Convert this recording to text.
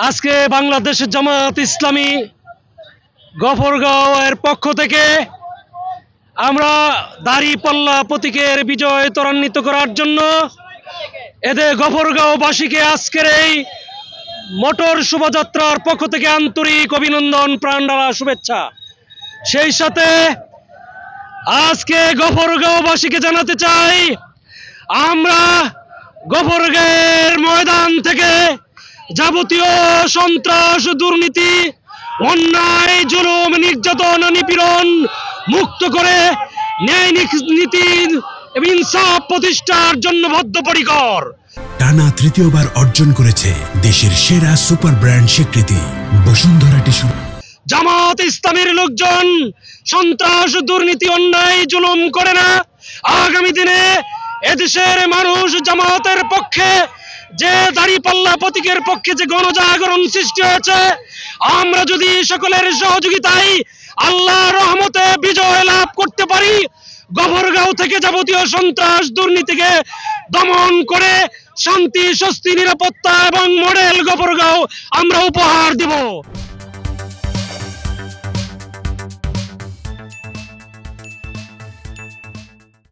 আজকে বাংলাদেশের জামাত ইসলামী গফরগাঁওয়ের পক্ষ থেকে আমরা দাঁড়িপাল্লা প্রতীকের বিজয় ত্বরান্বিত করার জন্য এদের গফরগাঁওবাসীকে আজকের এই মোটর শোভাযাত্রার পক্ষ থেকে আন্তরিক অভিনন্দন, প্রাণঢালা শুভেচ্ছা। সেই সাথে আজকে গফরগাঁওবাসীকে জানাতে চাই, আমরা গফরগাঁওয়ের ময়দান থেকে যাবতীয় সন্ত্রাস, দুর্নীতি, অন্যায়, জুলুম, নির্যাতন, নিপীড়ন মুক্ত করে ন্যায় নীতি এবং ইনসাফ প্রতিষ্ঠার জন্য বদ্ধপরিকর। টানা তৃতীয়বার অর্জন করেছে দেশের সেরা সুপার ব্র্যান্ড স্বীকৃতি বসুন্ধরা টিস্যু। জামাত ইসলামের লোকজন সন্ত্রাস, দুর্নীতি, অন্যায়, জুলুম করে না। আগামী দিনে এদেশের মানুষ জামাতের পক্ষে, যে দাঁড়িপাল্লা প্রতীকের পক্ষে যে গণজাগরণ সৃষ্টি হয়েছে, আমরা যদি সকলের সহযোগিতায় আল্লাহর রহমতে বিজয় লাভ করতে পারি, গফরগাঁও থেকে যাবতীয় সন্ত্রাস, দুর্নীতিকে দমন করে শান্তি, স্বস্তি, নিরাপত্তা এবং মডেল গফরগাঁও আমরা উপহার দেব।